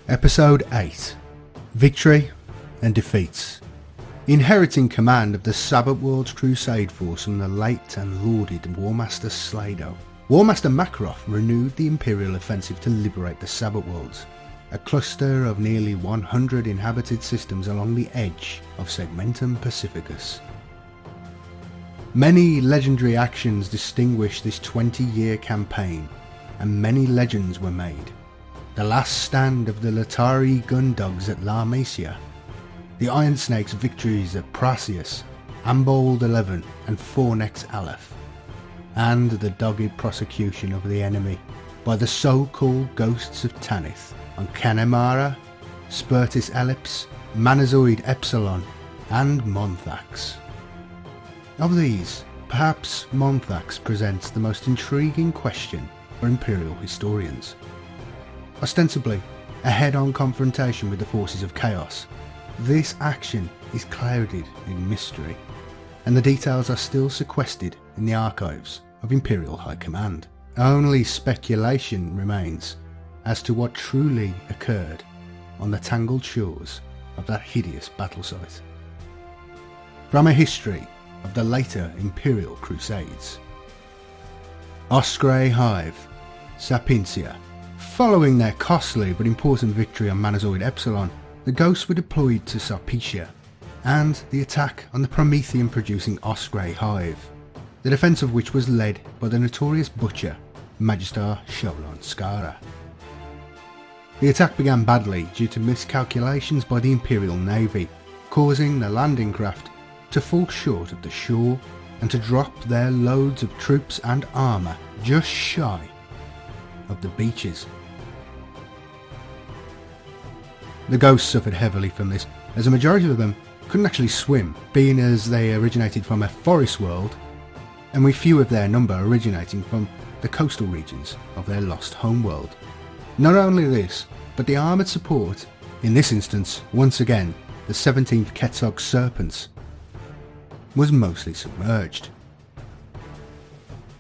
Episode 8 Victory and Defeats. Inheriting command of the Sabbat Worlds Crusade force from the late and lauded Warmaster Slado, Warmaster Macaroth renewed the Imperial offensive to liberate the Sabbat Worlds, a cluster of nearly 100 inhabited systems along the edge of Segmentum Pacificus. Many legendary actions distinguished this 20-year campaign, and many legends were made. The last stand of the Latari gun dogs at La Masia, the Iron Snake's victories at Prasius, Ambold 11 and Fornex Aleph, and the dogged prosecution of the enemy by the so-called ghosts of Tanith on Canemara, Spurtis Ellipse, Manazoid Epsilon and Monthax. Of these, perhaps Monthax presents the most intriguing question for Imperial historians. Ostensibly a head-on confrontation with the forces of chaos, this action is clouded in mystery, and the details are still sequestered in the archives of Imperial High Command. Only speculation remains as to what truly occurred on the tangled shores of that hideous battle site. From a history of the later Imperial Crusades. Osgray Hive, Sapincia. Following their costly but important victory on Manazoid Epsilon, the Ghosts were deployed to Sarpetia, and the attack on the Promethean-producing Osgray Hive, the defence of which was led by the notorious butcher, Magister Sholon Skara. The attack began badly due to miscalculations by the Imperial Navy, causing the landing craft to fall short of the shore and to drop their loads of troops and armour just shy of the beaches. The Ghosts suffered heavily from this, as a majority of them couldn't actually swim, being as they originated from a forest world, and with few of their number originating from the coastal regions of their lost homeworld. Not only this, but the armoured support, in this instance once again the 17th Quetzog Serpents, was mostly submerged.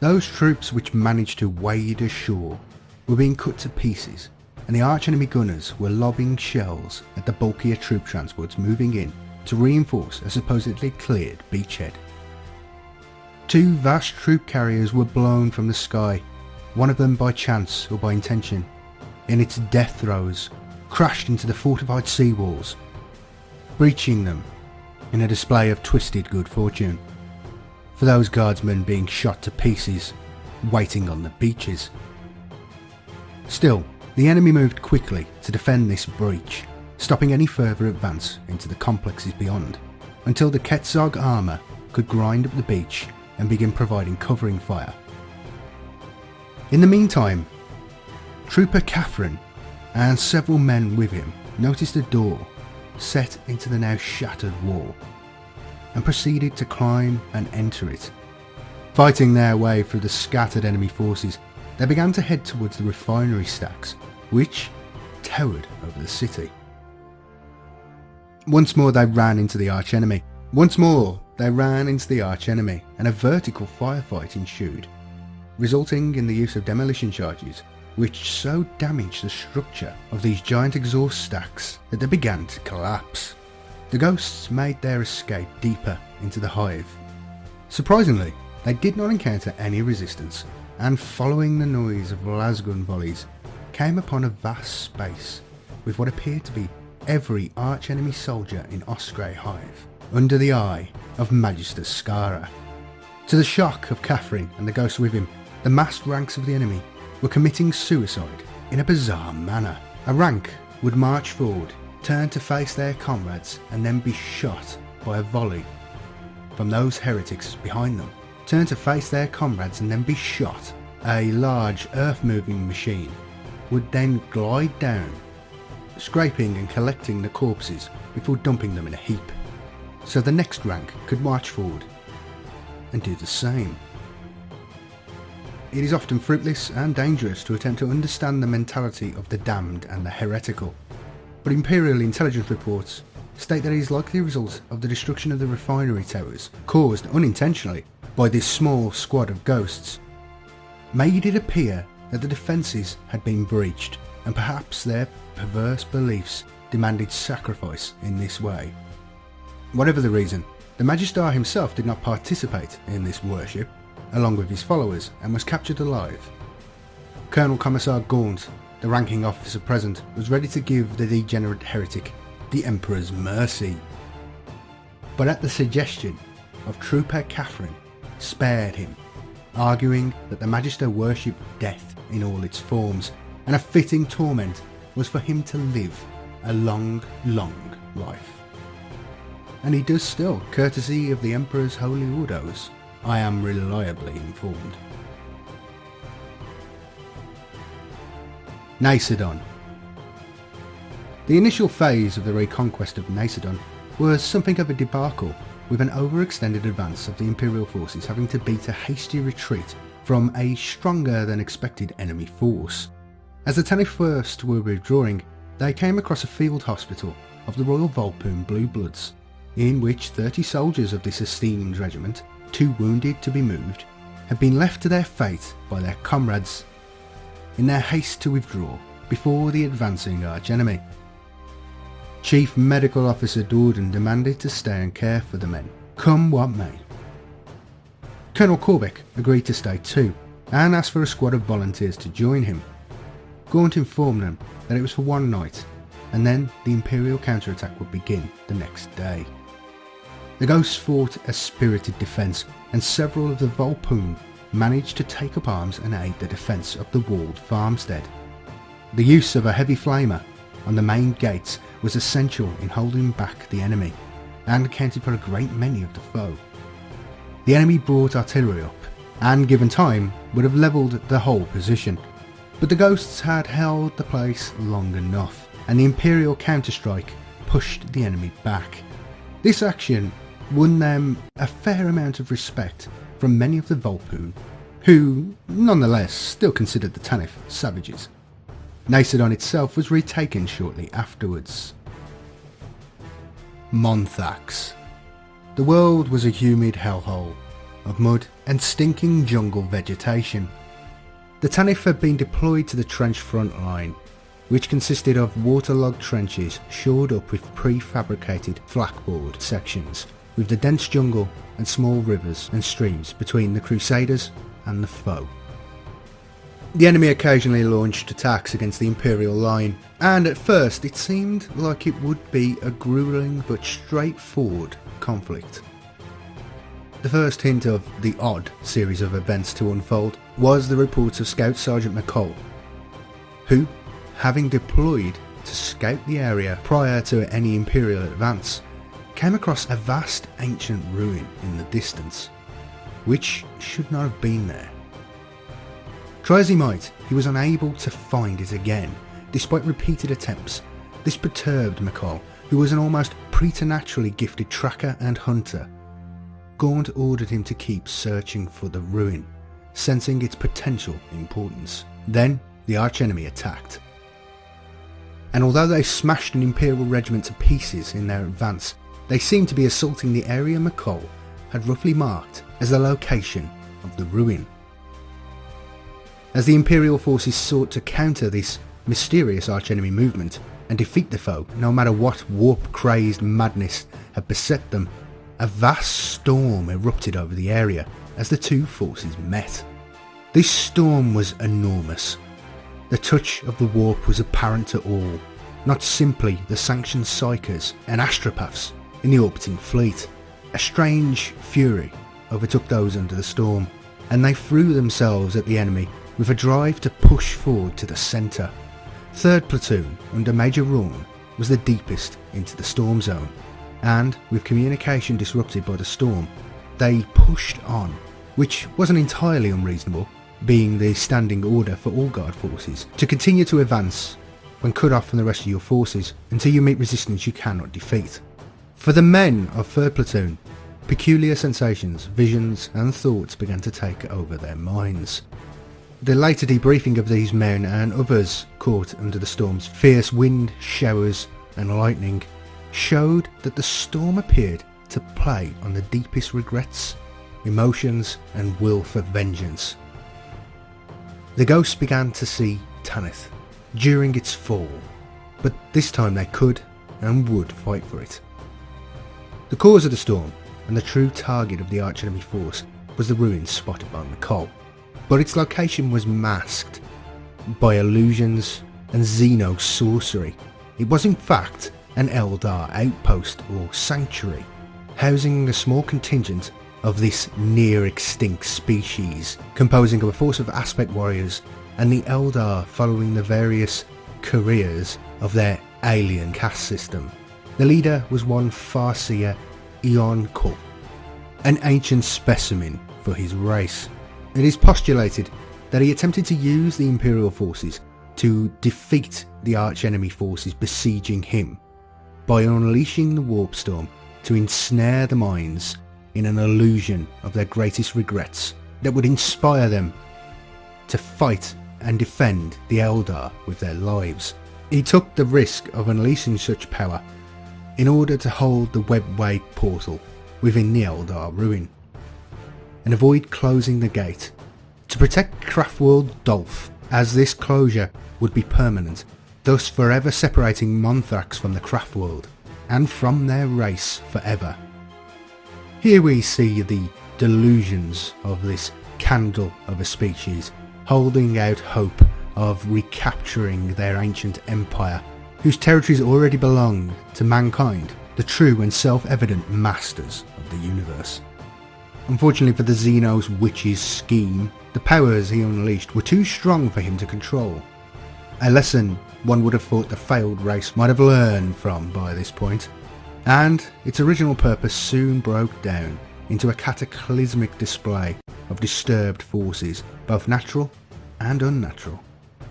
Those troops which managed to wade ashore were being cut to pieces, and the arch-enemy gunners were lobbing shells at the bulkier troop transports moving in to reinforce a supposedly cleared beachhead. Two vast troop carriers were blown from the sky, one of them by chance or by intention, in its death throes, crashed into the fortified sea walls, breaching them in a display of twisted good fortune, for those guardsmen being shot to pieces, waiting on the beaches. Still, the enemy moved quickly to defend this breach, stopping any further advance into the complexes beyond, until the Quetzog armour could grind up the beach and begin providing covering fire. In the meantime, Trooper Catherine and several men with him noticed a door set into the now shattered wall, and proceeded to climb and enter it. Fighting their way through the scattered enemy forces, they began to head towards the refinery stacks, which towered over the city. Once more they ran into the arch-enemy, and a vertical firefight ensued, resulting in the use of demolition charges, which so damaged the structure of these giant exhaust stacks that they began to collapse. The Ghosts made their escape deeper into the hive. Surprisingly, they did not encounter any resistance, and following the noise of lasgun volleys, came upon a vast space with what appeared to be every arch-enemy soldier in Osgray Hive, under the eye of Magister Skara. To the shock of Catherine and the Ghosts with him, the massed ranks of the enemy were committing suicide in a bizarre manner. A rank would march forward, turn to face their comrades, and then be shot by a volley from those heretics behind them. Turn to face their comrades and then be shot. A large earth-moving machine would then glide down, scraping and collecting the corpses before dumping them in a heap, so the next rank could march forward and do the same. It is often fruitless and dangerous to attempt to understand the mentality of the damned and the heretical, but Imperial intelligence reports state that it is likely a result of the destruction of the refinery towers, caused unintentionally by this small squad of Ghosts, made it appear that the defences had been breached, and perhaps their perverse beliefs demanded sacrifice in this way. Whatever the reason, the Magister himself did not participate in this worship, along with his followers, and was captured alive. Colonel Commissar Gaunt, the ranking officer present, was ready to give the degenerate heretic the Emperor's mercy. But at the suggestion of Trooper Catherine, spared him, arguing that the Magister worshipped death in all its forms, and a fitting torment was for him to live a long, long life. And he does still, courtesy of the Emperor's holy orders, I am reliably informed. Nasodon. The initial phase of the reconquest of Nasodon was something of a debacle, with an overextended advance of the Imperial forces having to beat a hasty retreat from a stronger than expected enemy force. As the Tanith First were withdrawing, they came across a field hospital of the Royal Volpone Blue Bloods, in which 30 soldiers of this esteemed regiment, too wounded to be moved, had been left to their fate by their comrades in their haste to withdraw before the advancing archenemy. Chief Medical Officer Dorden demanded to stay and care for the men, come what may. Colonel Corbeck agreed to stay too, and asked for a squad of volunteers to join him. Gaunt informed them that it was for one night, and then the Imperial counterattack would begin the next day. The Ghosts fought a spirited defence, and several of the Volpone managed to take up arms and aid the defence of the walled farmstead. The use of a heavy flamer on the main gates was essential in holding back the enemy, and accounted for a great many of the foe. The enemy brought artillery up, and given time would have levelled the whole position, but the Ghosts had held the place long enough, and the Imperial counterstrike pushed the enemy back. This action won them a fair amount of respect from many of the Volpone, who nonetheless still considered the Tanith savages. Nasodon itself was retaken shortly afterwards. Monthax. The world was a humid hellhole of mud and stinking jungle vegetation. The Tanith had been deployed to the trench front line, which consisted of waterlogged trenches shored up with prefabricated flakboard sections, with the dense jungle and small rivers and streams between the Crusaders and the foe. The enemy occasionally launched attacks against the Imperial line, and at first it seemed like it would be a gruelling but straightforward conflict. The first hint of the odd series of events to unfold was the reports of Scout Sergeant McCall, who, having deployed to scout the area prior to any Imperial advance, came across a vast ancient ruin in the distance, which should not have been there. Try as he might, he was unable to find it again, despite repeated attempts. This perturbed McCall, who was an almost preternaturally gifted tracker and hunter. Gaunt ordered him to keep searching for the ruin, sensing its potential importance. Then the archenemy attacked. And although they smashed an Imperial regiment to pieces in their advance, they seemed to be assaulting the area McCall had roughly marked as the location of the ruin. As the Imperial forces sought to counter this mysterious archenemy movement and defeat the foe, no matter what warp-crazed madness had beset them, a vast storm erupted over the area as the two forces met. This storm was enormous. The touch of the warp was apparent to all, not simply the sanctioned psychers and astropaths in the orbiting fleet. A strange fury overtook those under the storm, and they threw themselves at the enemy with a drive to push forward to the centre. 3rd Platoon under Major Rawn was the deepest into the storm zone, and with communication disrupted by the storm, they pushed on, which wasn't entirely unreasonable, being the standing order for all guard forces to continue to advance when cut off from the rest of your forces until you meet resistance you cannot defeat. For the men of 3rd Platoon, peculiar sensations, visions and thoughts began to take over their minds. The later debriefing of these men and others caught under the storm's fierce wind, showers and lightning showed that the storm appeared to play on the deepest regrets, emotions and will for vengeance. The Ghosts began to see Tanith during its fall, but this time they could and would fight for it. The cause of the storm and the true target of the archenemy force was the ruins spotted by Macaroth, but its location was masked by illusions and Xeno sorcery. It was in fact an Eldar outpost or sanctuary, housing a small contingent of this near extinct species, composing of a force of aspect warriors and the Eldar following the various careers of their alien caste system. The leader was one Farseer Eon Kul, an ancient specimen for his race. It is postulated that he attempted to use the Imperial forces to defeat the archenemy forces besieging him by unleashing the warp storm to ensnare the minds in an illusion of their greatest regrets that would inspire them to fight and defend the Eldar with their lives. He took the risk of unleashing such power in order to hold the webway portal within the Eldar ruin and avoid closing the gate to protect Craftworld Dolph, as this closure would be permanent, thus forever separating Monthrax from the Craftworld and from their race forever. Here we see the delusions of this candle of a species holding out hope of recapturing their ancient empire, whose territories already belong to mankind, the true and self-evident masters of the universe. Unfortunately for the Xenos witch's scheme, the powers he unleashed were too strong for him to control. A lesson one would have thought the failed race might have learned from by this point, and its original purpose soon broke down into a cataclysmic display of disturbed forces, both natural and unnatural.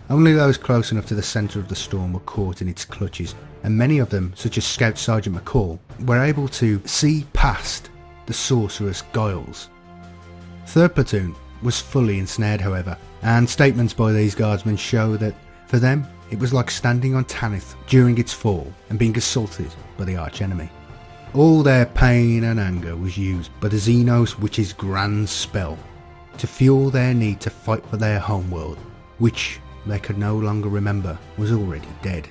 Only those close enough to the centre of the storm were caught in its clutches, and many of them, such as Scout Sergeant McCall, were able to see past the sorcerer's guiles. 3rd Platoon was fully ensnared, however, and statements by these guardsmen show that for them it was like standing on Tanith during its fall and being assaulted by the archenemy. All their pain and anger was used by the Xenos witch's grand spell to fuel their need to fight for their homeworld, which they could no longer remember was already dead.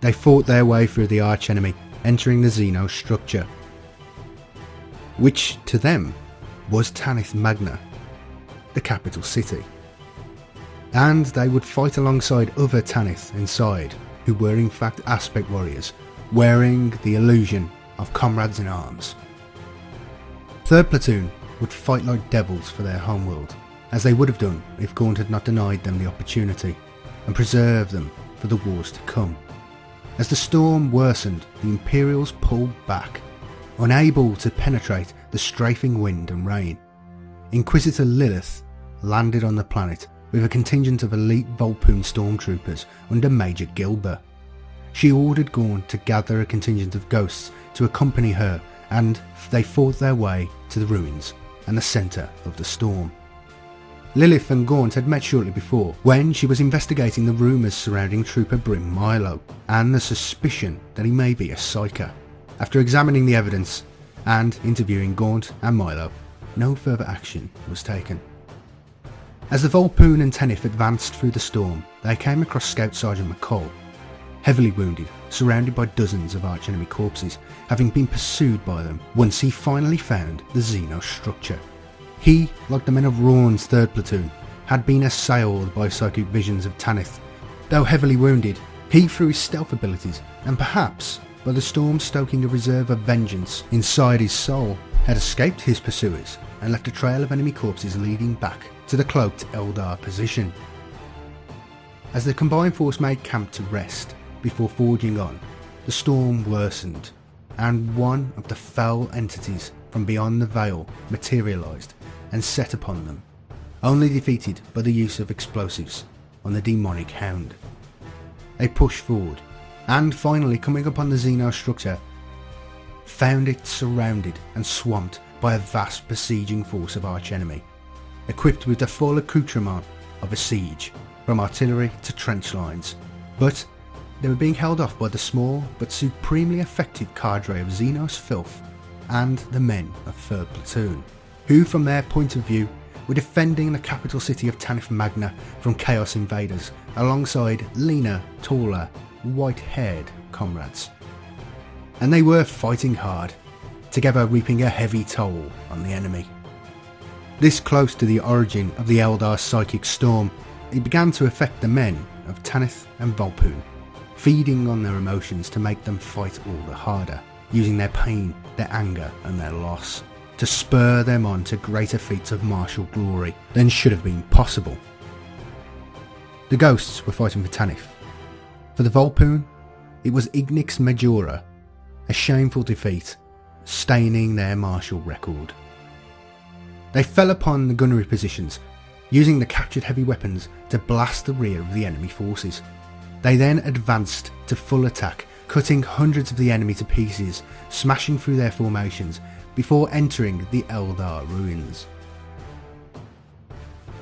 They fought their way through the archenemy, entering the Xeno structure, which to them was Tanith Magna, the capital city. And they would fight alongside other Tanith inside, who were in fact aspect warriors, wearing the illusion of comrades in arms. 3rd Platoon would fight like devils for their homeworld, as they would have done if Gaunt had not denied them the opportunity and preserved them for the wars to come. As the storm worsened, the Imperials pulled back, unable to penetrate the strafing wind and rain. Inquisitor Lilith landed on the planet with a contingent of elite Volpoon stormtroopers under Major Gilber. She ordered Gaunt to gather a contingent of ghosts to accompany her, and they fought their way to the ruins and the centre of the storm. Lilith and Gaunt had met shortly before, when she was investigating the rumours surrounding Trooper Brim Milo and the suspicion that he may be a psyker. After examining the evidence and interviewing Gaunt and Milo, no further action was taken. As the Volpoon and Tanith advanced through the storm, they came across Scout Sergeant McCall, heavily wounded, surrounded by dozens of archenemy corpses, having been pursued by them once he finally found the Xeno structure. He, like the men of Rawn's 3rd Platoon, had been assailed by psychic visions of Tanith. Though heavily wounded, he, through his stealth abilities, and perhaps by the storm stoking a reserve of vengeance inside his soul, had escaped his pursuers and left a trail of enemy corpses leading back to the cloaked Eldar position. As the combined force made camp to rest before forging on, the storm worsened, and one of the foul entities from beyond the veil materialised and set upon them, only defeated by the use of explosives on the demonic hound. They pushed forward, and finally coming upon the Xeno structure, found it surrounded and swamped by a vast besieging force of archenemy, equipped with the full accoutrement of a siege, from artillery to trench lines, but they were being held off by the small but supremely effective cadre of Xenos filth and the men of 3rd Platoon, who from their point of view were defending the capital city of Tanith Magna from Chaos invaders, alongside leaner, taller, white-haired comrades. And they were fighting hard, together reaping a heavy toll on the enemy. This close to the origin of the Eldar's psychic storm, it began to affect the men of Tanith and Volpun, feeding on their emotions to make them fight all the harder, using their pain, their anger and their loss to spur them on to greater feats of martial glory than should have been possible. The ghosts were fighting for Tanith. For the Volpun, it was Ignix Majora, a shameful defeat, staining their martial record. They fell upon the gunnery positions, using the captured heavy weapons to blast the rear of the enemy forces. They then advanced to full attack, cutting hundreds of the enemy to pieces, smashing through their formations before entering the Eldar ruins.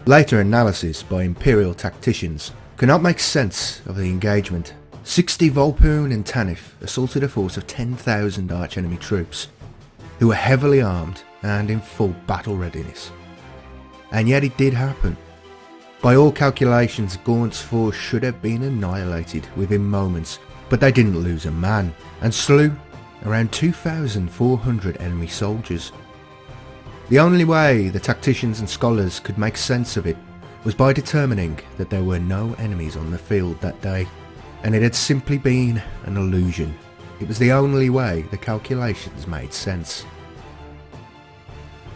Later analysis by Imperial tacticians could not make sense of the engagement. 60 Volpun and Tanith assaulted a force of 10,000 archenemy troops, who were heavily armed and in full battle readiness. And yet it did happen. By all calculations, Gaunt's force should have been annihilated within moments, but they didn't lose a man, and slew around 2,400 enemy soldiers. The only way the tacticians and scholars could make sense of it was by determining that there were no enemies on the field that day, and it had simply been an illusion. It was the only way the calculations made sense.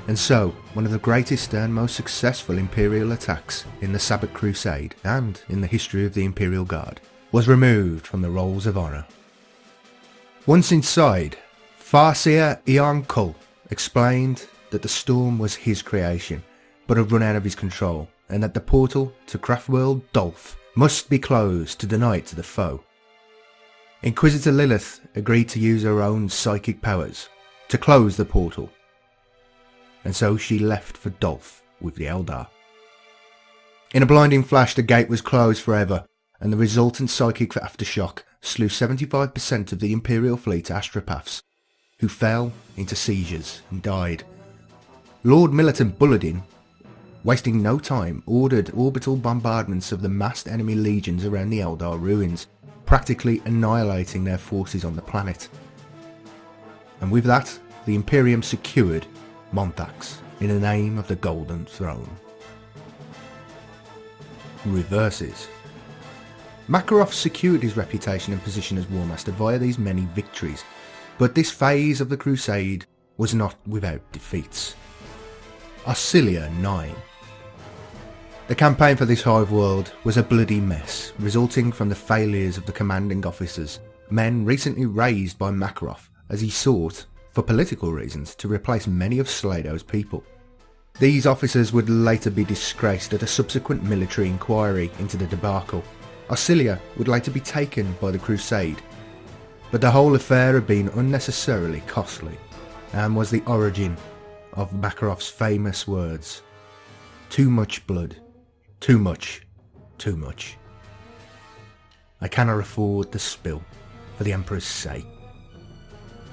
And so, one of the greatest and most successful Imperial attacks in the Sabbat Crusade and in the history of the Imperial Guard was removed from the rolls of honour. Once inside, Farseer Ion Kull explained that the storm was his creation, but had run out of his control, and that the portal to Craftworld Dolph must be closed to deny it to the foe. Inquisitor Lilith agreed to use her own psychic powers to close the portal, and so she left for Dolph with the Eldar. In a blinding flash, the gate was closed forever, and the resultant psychic aftershock slew 75% of the Imperial fleet astropaths, who fell into seizures and died. Lord Militarum Bulledin, wasting no time, ordered orbital bombardments of the massed enemy legions around the Eldar ruins, practically annihilating their forces on the planet. And with that, the Imperium secured Monthax in the name of the Golden Throne. Reverses. Macaroth secured his reputation and position as Warmaster via these many victories, but this phase of the Crusade was not without defeats. Oscilia 9. The campaign for this hive world was a bloody mess, resulting from the failures of the commanding officers, men recently raised by Macaroth as he sought, for political reasons, to replace many of Slado's people. These officers would later be disgraced at a subsequent military inquiry into the debacle. Oscilia would later be taken by the Crusade, but the whole affair had been unnecessarily costly, and was the origin of Macaroth's famous words, "Too much blood, too much, too much. I cannot afford the spill, for the Emperor's sake."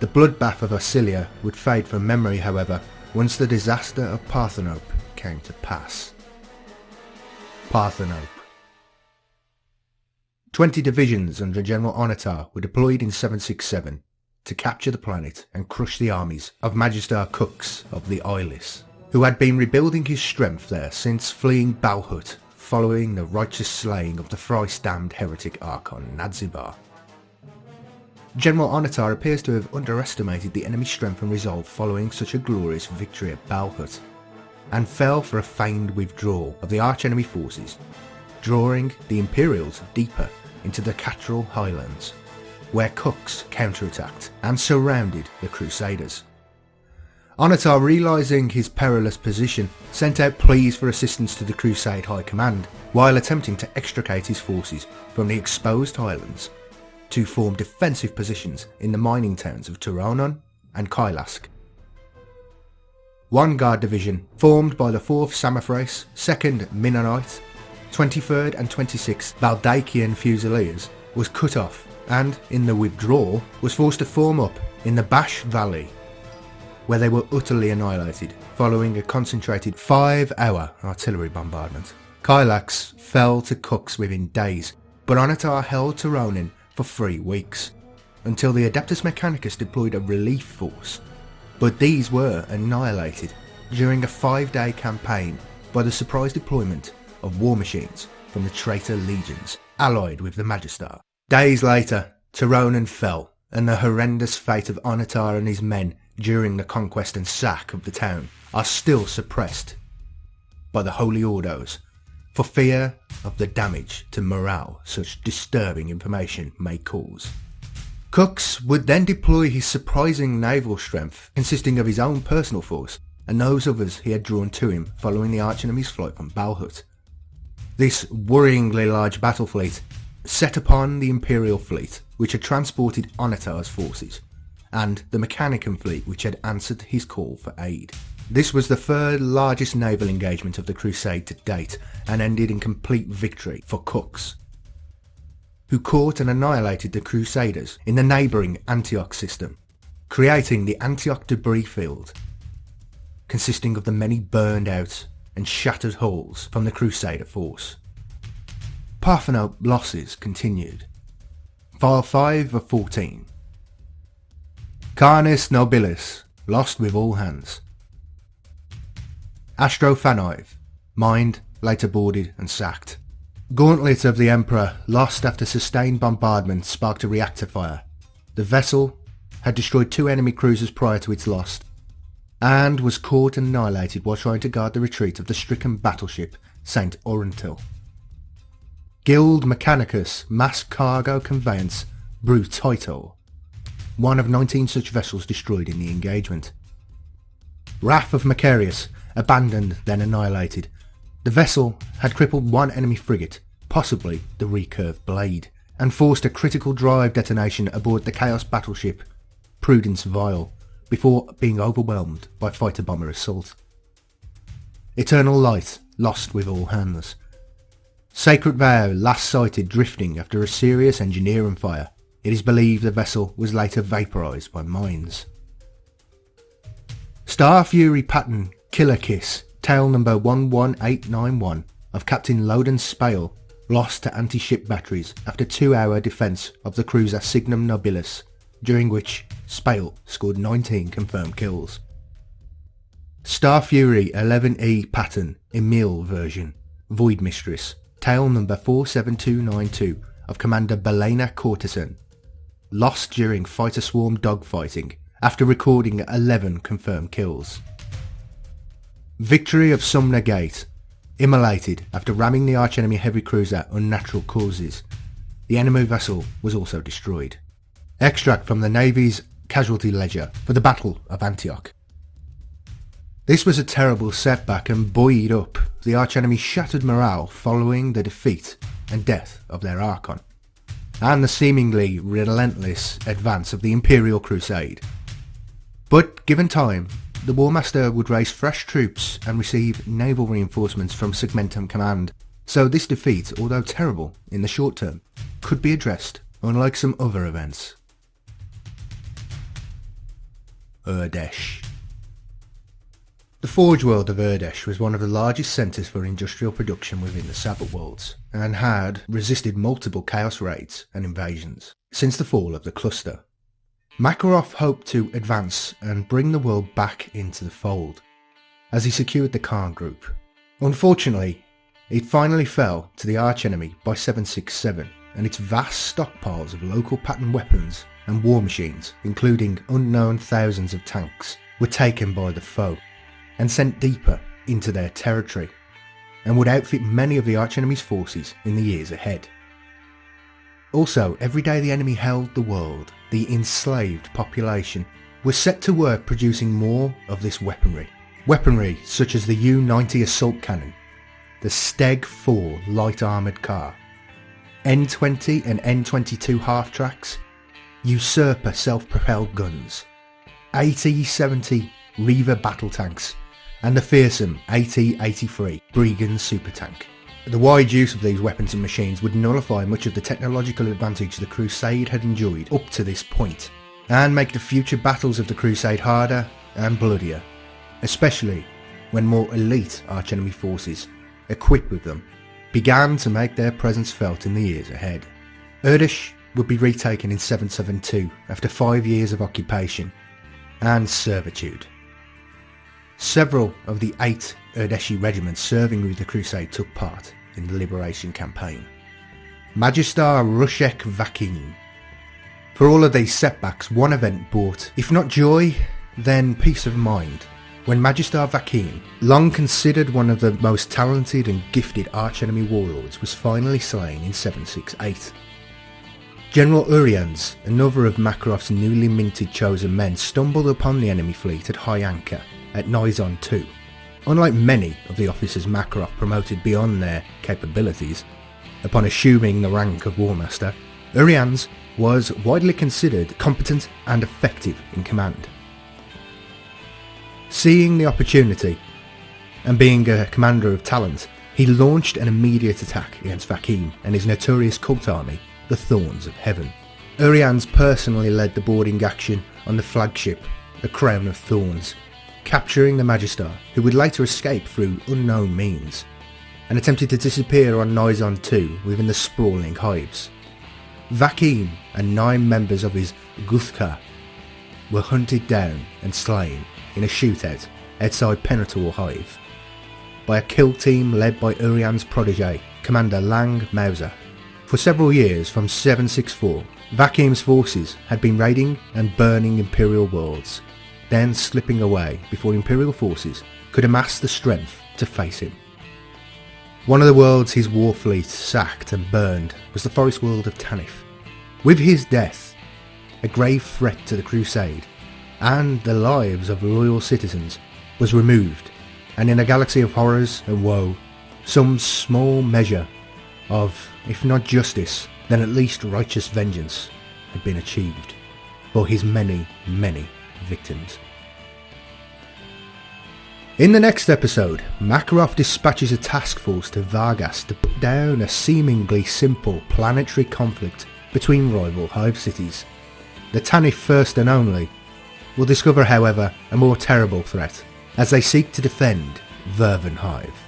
The bloodbath of Oscilia would fade from memory, however, once the disaster of Parthenope came to pass. Parthenope. 20 divisions under General Onatar were deployed in 767 to capture the planet and crush the armies of Magister Cooks of the Eyeless, who had been rebuilding his strength there since fleeing Balhut following the righteous slaying of the thrice-damned heretic Archon Nadzibar. General Onatar appears to have underestimated the enemy's strength and resolve following such a glorious victory at Balhut, and fell for a feigned withdrawal of the archenemy forces, drawing the Imperials deeper into the Catral Highlands, where Cooks counterattacked and surrounded the Crusaders. Onatar, realising his perilous position, sent out pleas for assistance to the Crusade High Command, while attempting to extricate his forces from the exposed highlands to form defensive positions in the mining towns of Turanon and Kailask. One guard division, formed by the 4th Samothrace, 2nd Mennonite, 23rd and 26th Valdakian Fusiliers, was cut off and, in the withdrawal, was forced to form up in the Bash Valley, where they were utterly annihilated following a concentrated 5-hour artillery bombardment. Kailax fell to Cooks within days, but Onatar held Turonin for 3 weeks, until the Adeptus Mechanicus deployed a relief force, but these were annihilated during a 5-day campaign by the surprise deployment of war machines from the traitor legions allied with the Magister. Days later, Tyronan fell, and the horrendous fate of Onotar and his men during the conquest and sack of the town are still suppressed by the Holy Ordos, for fear of the damage to morale such disturbing information may cause. Cooks would then deploy his surprising naval strength, consisting of his own personal force and those others he had drawn to him following the arch-enemy's flight from Balhut. This worryingly large battle fleet set upon the Imperial fleet, which had transported Onotar's forces, and the Mechanicum fleet which had answered his call for aid. This was the third largest naval engagement of the Crusade to date, and ended in complete victory for Cooks, who caught and annihilated the Crusaders in the neighbouring Antioch system, creating the Antioch debris field, consisting of the many burned out and shattered hulls from the Crusader force. Parthenope losses continued. File 5 of 14. Canis Nobilis, lost with all hands. Astrophanov, mined, later boarded and sacked. Gauntlet of the Emperor, lost after sustained bombardment sparked a reactor fire. The vessel had destroyed 2 enemy cruisers prior to its loss, and was caught and annihilated while trying to guard the retreat of the stricken battleship St. Orentil. Guild Mechanicus mass cargo conveyance Brutito, one of 19 such vessels destroyed in the engagement. Wrath of Macarius, abandoned then annihilated. The vessel had crippled 1 enemy frigate, possibly the recurved Blade, and forced a critical drive detonation aboard the Chaos battleship Prudence Vile, before being overwhelmed by fighter bomber assault. Eternal Light, lost with all hands. Sacred Vow last sighted drifting after a serious engineering fire. It is believed the vessel was later vaporised by mines. Star Fury pattern Killer Kiss, tail number 11891 of Captain Loden Spale, lost to anti-ship batteries after 2-hour defence of the cruiser Signum Nobilis, during which Spale scored 19 confirmed kills. Star Fury 11E pattern Emil version Void Mistress, tail number 47292 of Commander Belena Courtesan, lost during fighter swarm dogfighting after recording 11 confirmed kills. Victory of Sumner Gate, immolated after ramming the arch-enemy heavy cruiser Unnatural Causes. The enemy vessel was also destroyed. Extract from the Navy's casualty ledger for the Battle of Antioch. This was a terrible setback and buoyed up the arch-enemy's shattered morale following the defeat and death of their Archon, and the seemingly relentless advance of the Imperial Crusade. But given time, the Warmaster would raise fresh troops and receive naval reinforcements from Segmentum Command, so this defeat, although terrible in the short term, could be addressed, unlike some other events. Urdesh. The Forge World of Urdesh was one of the largest centres for industrial production within the Sabbat Worlds, and had resisted multiple Chaos raids and invasions since the fall of the Cluster. Macaroth hoped to advance and bring the world back into the fold, as he secured the Khan group. Unfortunately, it finally fell to the archenemy by 767, and its vast stockpiles of local pattern weapons and war machines, including unknown thousands of tanks, were taken by the foe and sent deeper into their territory, and would outfit many of the archenemy's forces in the years ahead. Also, every day the enemy held the world, the enslaved population was set to work producing more of this weaponry. Weaponry such as the U-90 assault cannon, the Steg 4 light armoured car, N20 and N22 half-tracks, Usurper self-propelled guns, AT-70 Reaver battle tanks, and the fearsome AT-83 Brigand super tank. The wide use of these weapons and machines would nullify much of the technological advantage the Crusade had enjoyed up to this point, and make the future battles of the Crusade harder and bloodier, especially when more elite archenemy forces, equipped with them, began to make their presence felt in the years ahead. Urdesh would be retaken in 772 after 5 years of occupation and servitude. Several of the 8 Urdeshi regiments serving with the Crusade took part in the Liberation Campaign. Magister Rushek Vakin. For all of these setbacks, one event brought, if not joy, then peace of mind, when Magister Vakin, long considered one of the most talented and gifted archenemy warlords, was finally slain in 768. General Urians, another of Macaroth's newly minted chosen men, stumbled upon the enemy fleet at high anchor at Nizon II. Unlike many of the officers Macaroth promoted beyond their capabilities, upon assuming the rank of Warmaster, Urians was widely considered competent and effective in command. Seeing the opportunity, and being a commander of talent, he launched an immediate attack against Vakim and his notorious cult army, the Thorns of Heaven. Urians personally led the boarding action on the flagship, the Crown of Thorns, capturing the Magister, who would later escape through unknown means, and attempted to disappear on Nizon II within the sprawling hives. Vakim and 9 members of his Guthka were hunted down and slain in a shootout outside Penator Hive by a kill team led by Urian's protege, Commander Lang Mauser. For several years from 764, Vakim's forces had been raiding and burning Imperial worlds, then slipping away before Imperial forces could amass the strength to face him. One of the worlds his war fleet sacked and burned was the forest world of Tanith. With his death, a grave threat to the Crusade and the lives of loyal citizens was removed, and in a galaxy of horrors and woe, some small measure of, if not justice, then at least righteous vengeance had been achieved for his many, many victims. In the next episode, Macaroth dispatches a task force to Vargas to put down a seemingly simple planetary conflict between rival hive cities. The Tanith First and Only will discover, however, a more terrible threat as they seek to defend Verven Hive.